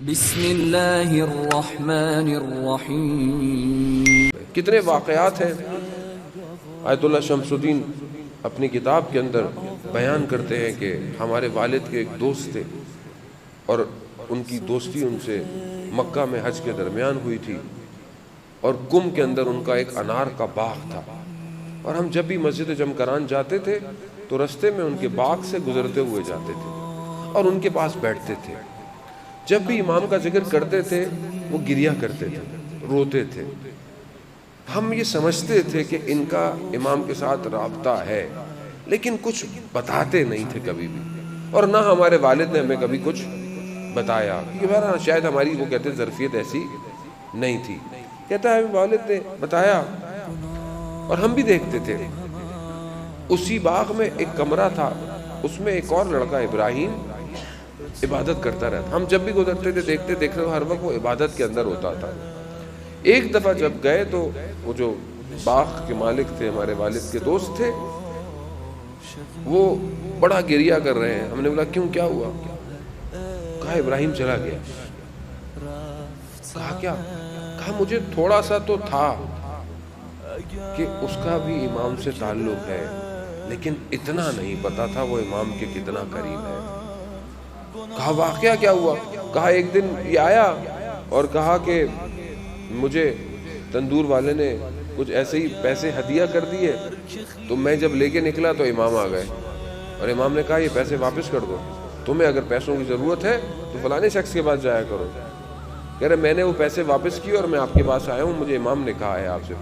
بسم اللہ الرحمن الرحیم۔ کتنے واقعات ہیں آیت اللہ شمس الدین اپنی کتاب کے اندر بیان کرتے ہیں کہ ہمارے والد کے ایک دوست تھے اور ان کی دوستی ان سے مکہ میں حج کے درمیان ہوئی تھی، اور کم کے اندر ان کا ایک انار کا باغ تھا، اور ہم جب بھی مسجد جمکران جاتے تھے تو رستے میں ان کے باغ سے گزرتے ہوئے جاتے تھے اور ان کے پاس بیٹھتے تھے۔ جب بھی امام کا ذکر کرتے تھے وہ گریا کرتے تھے، روتے تھے۔ ہم یہ سمجھتے تھے کہ ان کا امام کے ساتھ رابطہ ہے، لیکن کچھ بتاتے نہیں تھے کبھی بھی، اور نہ ہمارے والد نے ہمیں کبھی کچھ بتایا، کیونکہ شاید ہماری وہ کہتے ظرفیت ایسی نہیں تھی۔ کہتا ہے والد نے بتایا اور ہم بھی دیکھتے تھے۔ اسی باغ میں ایک کمرہ تھا، اس میں ایک اور لڑکا ابراہیم عبادت کرتا رہتا۔ ہم جب بھی گزرتے تھے دیکھتے ہر وقت وہ عبادت کے اندر ہوتا تھا۔ ایک دفعہ جب گئے تو وہ جو باغ کے مالک تھے، ہمارے والد کے دوست تھے، وہ بڑا گریہ کر رہے ہیں۔ ہم نے بولا کیوں، کیا ہوا؟ کہا ابراہیم چلا گیا۔ کہا کیا؟ کہا مجھے تھوڑا سا تو تھا کہ اس کا بھی امام سے تعلق ہے، لیکن اتنا نہیں پتا تھا وہ امام کے کتنا قریب ہے۔ کہا واقعہ کیا ہوا؟ کہا ایک دن یہ آیا اور کہا کہ مجھے تندور والے نے کچھ ایسے ہی پیسے ہدیہ کر دیے، تو میں جب لے کے نکلا تو امام آ گئے، اور امام نے کہا یہ پیسے واپس کر دو، تمہیں اگر پیسوں کی ضرورت ہے تو فلانے شخص کے پاس جایا کرو۔ کہہ رہے میں نے وہ پیسے واپس کیے اور میں آپ کے پاس آیا ہوں، مجھے امام نے کہا ہے آپ سے۔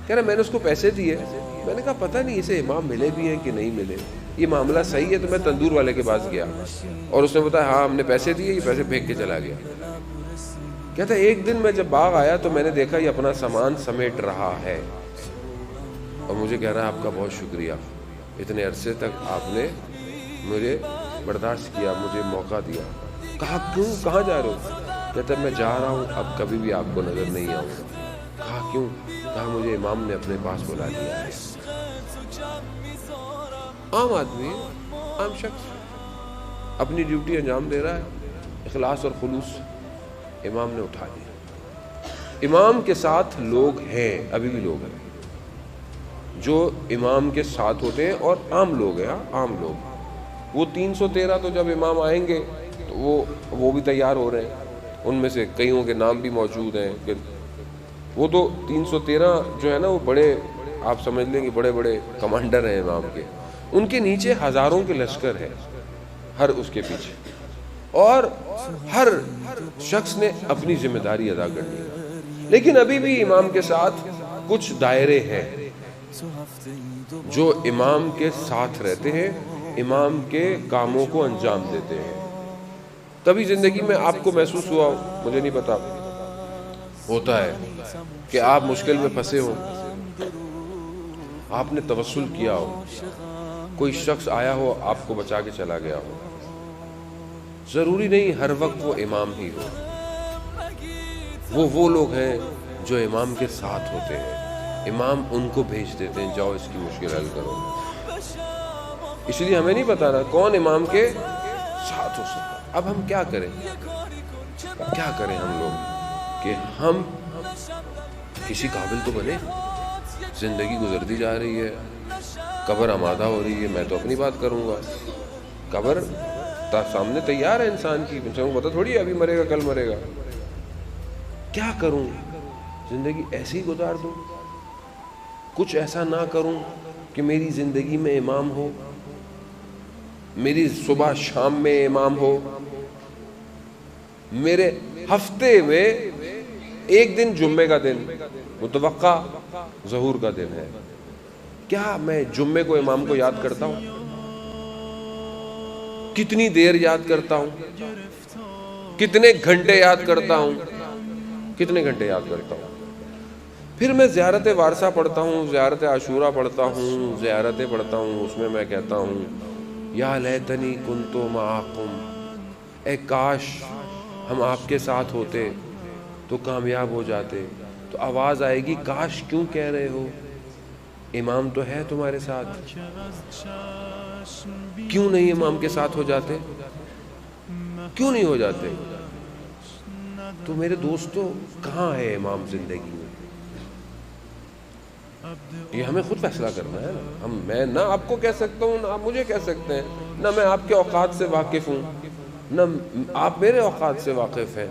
کہہ رہے میں نے اس کو پیسے دیے، میں نے کہا پتہ نہیں اسے امام ملے بھی ہیں کہ نہیں ملے، یہ معاملہ صحیح ہے۔ تو میں تندور والے کے پاس گیا اور اس نے بتایا ہاں ہم نے پیسے دیے، یہ پیسے پھینک کے چلا گیا۔ کہتا ہے ایک دن میں جب باغ آیا تو میں نے دیکھا یہ اپنا سامان سمیٹ رہا ہے، اور مجھے کہہ رہا ہے آپ کا بہت شکریہ، اتنے عرصے تک آپ نے مجھے برداشت کیا، مجھے موقع دیا۔ کہا کیوں، کہاں جا رہے ہو؟ کہتا ہے میں جا رہا ہوں، اب کبھی بھی آپ کو نظر نہیں آؤں گا۔ کہا کیوں؟ کہا مجھے امام نے اپنے پاس بلا لیا ہے۔ عام آدمی، عام شخص اپنی ڈیوٹی انجام دے رہا ہے، اخلاص اور خلوص، امام نے اٹھا لیا۔ امام کے ساتھ لوگ ہیں، ابھی بھی لوگ ہیں جو امام کے ساتھ ہوتے ہیں، اور عام لوگ ہیں، عام لوگ۔ وہ 313 تو جب امام آئیں گے تو وہ بھی تیار ہو رہے ہیں، ان میں سے کئیوں کے نام بھی موجود ہیں کہ وہ تو 313 جو ہے نا وہ بڑے، آپ سمجھ لیں کہ بڑے بڑے کمانڈر ہیں امام کے، ان کے نیچے ہزاروں کے لشکر ہے ہر اس کے پیچھے، اور ہر شخص نے اپنی ذمہ داری ادا کرنی ہے۔ لیکن ابھی بھی امام کے ساتھ کچھ دائرے ہیں جو امام کے ساتھ رہتے ہیں، امام کے کاموں کو انجام دیتے ہیں۔ کبھی زندگی میں آپ کو محسوس ہوا ہو، مجھے نہیں پتا، ہوتا ہے کہ آپ مشکل میں پھنسے ہو، آپ نے توسل کیا ہو، کوئی شخص آیا ہو آپ کو بچا کے چلا گیا ہو۔ ضروری نہیں ہر وقت وہ امام ہی ہو، وہ لوگ ہیں جو امام کے ساتھ ہوتے ہیں، امام ان کو بھیج دیتے ہیں جاؤ اس کی مشکل حل کرو۔ اس لیے ہمیں نہیں پتا نا کون امام کے ساتھ ہو سکتا۔ اب ہم کیا کریں ہم لوگ کہ ہم کسی قابل تو بنے، زندگی گزرتی جا رہی ہے، قبر آمادہ ہو رہی ہے۔ میں تو اپنی بات کروں گا، قبر سامنے تیار ہے انسان کی، انسان کو پتہ تھوڑی ہے ابھی مرے گا کل مرے گا۔ کیا کروں؟ زندگی ایسی ہی گزار دوں؟ کچھ ایسا نہ کروں کہ میری زندگی میں امام ہو، میری صبح شام میں امام ہو، میرے ہفتے میں ایک دن جمعے کا دن متوقع ظہور کا دن ہے، کیا میں جمعے کو امام کو یاد کرتا ہوں؟ کتنی دیر یاد کرتا ہوں؟ کتنے گھنٹے یاد کرتا ہوں؟ پھر میں زیارت وارثہ پڑھتا ہوں، زیارت عاشورہ پڑھتا ہوں، زیارتیں پڑھتا ہوں، اس میں کہتا ہوں یا لیتنی کنت معکم، اے کاش ہم آپ کے ساتھ ہوتے تو کامیاب ہو جاتے۔ تو آواز آئے گی کاش کیوں کہہ رہے ہو، امام تو ہے تمہارے ساتھ، کیوں نہیں امام کے ساتھ ہو جاتے؟ کیوں نہیں ہو جاتے؟ تو میرے دوستو کہاں ہے امام زندگی میں؟ یہ ہمیں خود فیصلہ کرنا ہے نا. میں نہ آپ کو کہہ سکتا ہوں، نہ آپ مجھے کہہ سکتے ہیں، نہ میں آپ کے اوقات سے واقف ہوں، نہ آپ میرے اوقات سے واقف ہیں.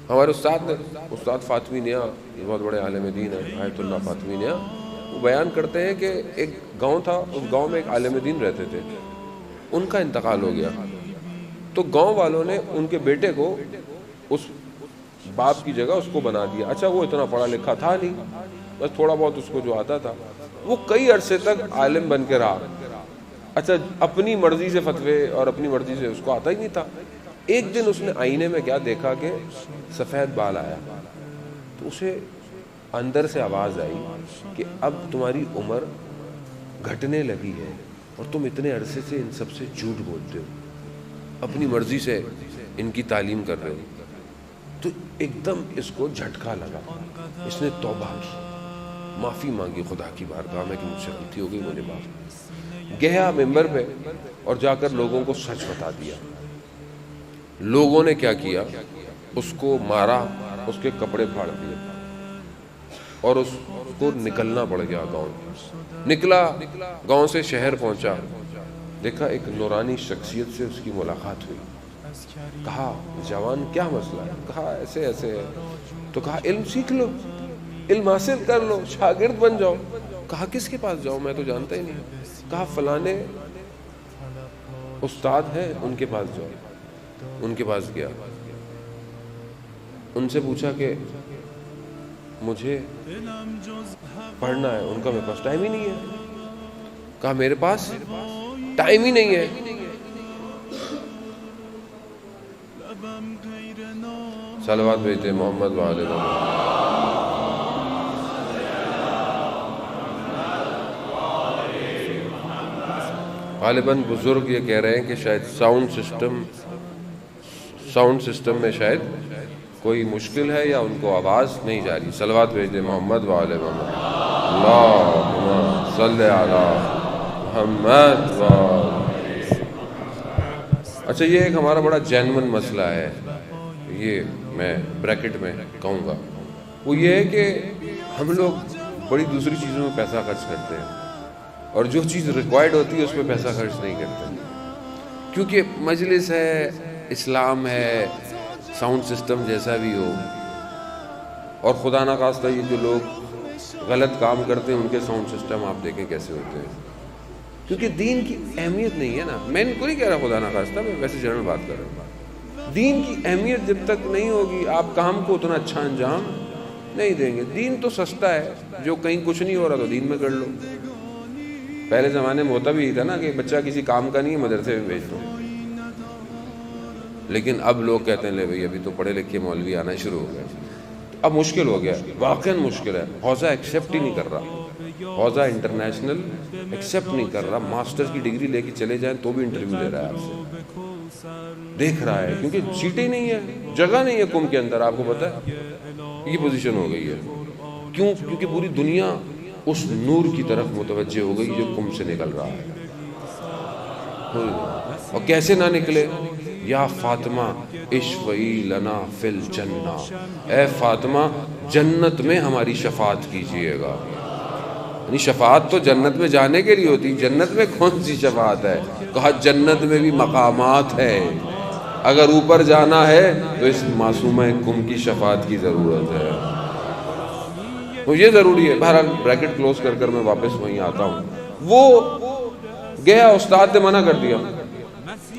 ہمارے استاد فاطمی نیا، یہ بہت بڑے عالم دین ہیں، آیت اللہ فاطمی نیا، وہ بیان کرتے ہیں کہ ایک گاؤں تھا، اس گاؤں میں ایک عالم دین رہتے تھے، ان کا انتقال ہو گیا. تو گاؤں والوں نے ان کے بیٹے کو اس باپ کی جگہ اس کو بنا دیا. اچھا وہ اتنا پڑھا لکھا تھا نہیں، بس تھوڑا بہت اس کو جو آتا تھا. وہ کئی عرصے تک عالم بن کے رہا. اچھا اپنی مرضی سے فتوے اور اپنی مرضی سے اس کو آتا ہی نہیں تھا. ایک دن اس نے آئینے میں کیا دیکھا کہ سفید بال آیا. تو اسے اندر سے آواز آئی کہ اب تمہاری عمر گھٹنے لگی ہے اور تم اتنے عرصے سے ان سب سے جھوٹ بولتے ہو، اپنی مرضی سے ان کی تعلیم کر رہے ہو. تو ایک دم اس کو جھٹکا لگا. اس نے توبہ کی، معافی مانگی خدا کی بارگاہ میں کہ مجھ سے غلطی ہو گئی، مجھے معاف. گیا ممبر پہ اور جا کر لوگوں کو سچ بتا دیا. لوگوں نے کیا کیا، اس کو مارا، اس کے کپڑے پھاڑ دیے اور اس کو نکلنا پڑ گیا. گاؤں نکلا، گاؤں سے شہر پہنچا، دیکھا ایک نورانی شخصیت سے اس کی ملاقات ہوئی. کہا جوان کیا مسئلہ ہے؟ کہا ایسے ایسے ہے. تو کہا علم سیکھ لو، علم حاصل کر لو، شاگرد بن جاؤ. کہا کس کے پاس جاؤں، میں تو جانتا ہی نہیں. کہا فلانے استاد ہیں ان کے پاس جاؤ. ان کے پاس گیا، ان سے پوچھا کہ مجھے پڑھنا ہے. ان کا میرے پاس ٹائم ہی نہیں ہے. کہا میرے پاس ٹائم ہی نہیں ہے. صلوات بھیجتے محمد وعلى محمد. غالباً بزرگ یہ کہہ رہے ہیں کہ شاید ساؤنڈ سسٹم میں شاید کوئی مشکل ہے یا ان کو آواز نہیں جا رہی. صلوات بھیجتے محمد وعلى محمد. اللہم صلی علی محمد وعلى. اچھا یہ ایک ہمارا بڑا جینون مسئلہ ہے، یہ میں بریکٹ میں کہوں گا. وہ یہ ہے کہ ہم لوگ بڑی دوسری چیزوں میں پیسہ خرچ کرتے ہیں اور جو چیز ریکوائرڈ ہوتی ہے اس پہ پیسہ خرچ نہیں کرتے. کیونکہ مجلس ہے، اسلام ہے، ساؤنڈ سسٹم جیسا بھی ہو. اور خدا نخواستہ یہ جو لوگ غلط کام کرتے ہیں ان کے ساؤنڈ سسٹم آپ دیکھیں کیسے ہوتے ہیں. کیونکہ دین کی اہمیت نہیں ہے نا. میں ان کو نہیں کہہ رہا خدا نخواستہ، میں ویسے جنرل بات کر رہا ہوں. دین کی اہمیت جب تک نہیں ہوگی آپ کام کو اتنا اچھا انجام نہیں دیں گے. دین تو سستا ہے، جو کہیں کچھ نہیں ہو رہا تو دین میں کر لو. پہلے زمانے میں ہوتا بھی یہی تھا نا کہ بچہ کسی کام کا نہیں ہے مدرسے میں بھیج دو. لیکن اب لوگ کہتے ہیں لے بھائی ابھی تو پڑھے لکھے مولوی آنا شروع ہو گئے. اب مشکل ہو گیا، واقعاً مشکل ہے. حوزہ ایکسیپٹ ہی نہیں کر رہا، حوزہ انٹرنیشنل ایکسیپٹ نہیں کر رہا. ماسٹر کی ڈگری لے کے چلے جائیں تو بھی انٹرویو لے رہا ہے آپ سے، دیکھ رہا ہے. کیونکہ سیٹیں نہیں ہے، جگہ نہیں ہے کم کے اندر. آپ کو پتہ ہے یہ پوزیشن ہو گئی ہے. کیوں؟ کیونکہ پوری دنیا اس نور کی طرف متوجہ ہو گئی جو کم سے نکل رہا ہے. اور کیسے نہ نکلے؟ یا فاطمہ اشفعی لنا فی الجنہ، اے فاطمہ جنت میں ہماری شفاعت کیجئے گا. یعنی شفاعت تو جنت میں جانے کے لیے ہوتی، جنت میں کون سی شفاعت ہے؟ کہا جنت میں بھی مقامات ہے، اگر اوپر جانا ہے تو اس معصومہ کم کی شفاعت کی ضرورت ہے. تو یہ ضروری ہے. بہرحال بریکٹ کلوز کر کر میں واپس وہیں آتا ہوں. وہ گیا، استاد نے منع کر دیا،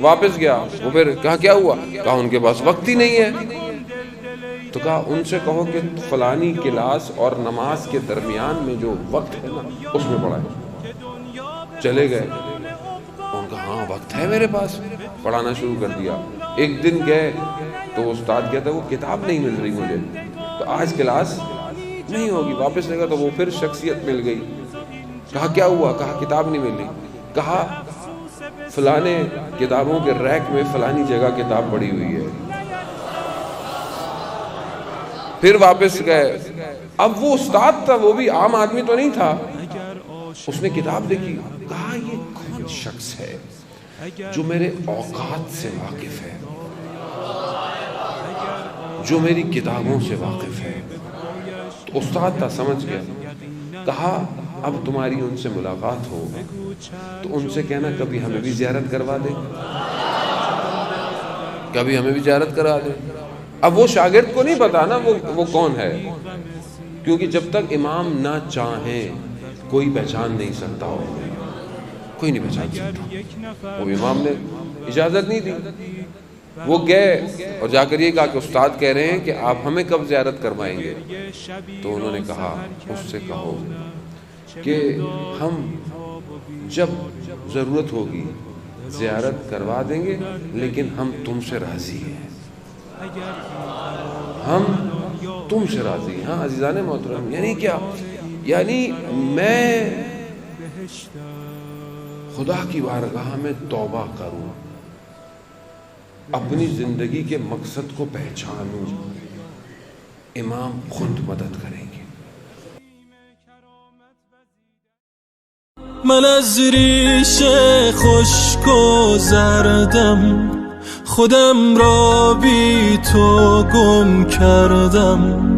واپس گیا. وہ پھر کہا کیا ہوا؟ کہا ان کے پاس وقت ہی نہیں ہے. تو کہا ان سے کہو کہ فلانی کلاس اور نماز کے درمیان میں جو وقت ہے نا اس میں پڑھائیں. چلے گئے. ان کا ہاں وقت ہے میرے پاس. پڑھانا شروع کر دیا. ایک دن گئے تو استاد کہتا ہے وہ کتاب نہیں مل رہی مجھے، تو آج کلاس نہیں ہوگی. واپس لے گا تو وہ پھر شخصیت مل گئی. کہا کیا ہوا؟ کہا کتاب نہیں مل رہی. کہا فلانے کتابوں کے ریک میں فلانی جگہ کتاب پڑی ہوئی ہے. پھر واپس گئے. اب وہ استاد تھا، وہ بھی عام آدمی تو نہیں تھا. اس نے کتاب دیکھی. کہا یہ کون شخص ہے جو میرے اوقات سے واقف ہے؟ جو میری کتابوں سے واقف ہے. تو استاد تھا، سمجھ گیا. کہا اب تمہاری ان سے ملاقات ہو تو ان سے کہنا کبھی ہمیں بھی زیارت کروا دے، کبھی ہمیں بھی زیارت کرا دے. اب وہ شاگرد کو نہیں پتا نا وہ کون ہے، کیونکہ جب تک امام نہ چاہیں کوئی پہچان نہیں سکتا ہو، کوئی نہیں پہچان سکتا. وہ امام نے اجازت نہیں دی. وہ گئے اور جا کر یہ کہا کہ استاد کہہ رہے ہیں کہ آپ ہمیں کب زیارت کروائیں گے. تو انہوں نے کہا اس سے کہو کہ ہم جب ضرورت ہوگی زیارت کروا دیں گے، لیکن ہم تم سے راضی ہیں، ہم تم سے راضی ہیں. ہاں عزیزان محترم، یعنی کیا؟ یعنی میں خدا کی بارگاہ میں توبہ کروں، اپنی زندگی کے مقصد کو پہچانوں، امام خود مدد کریں گے. من از ریش خشک و زردم، خودم را بی تو گم کردم.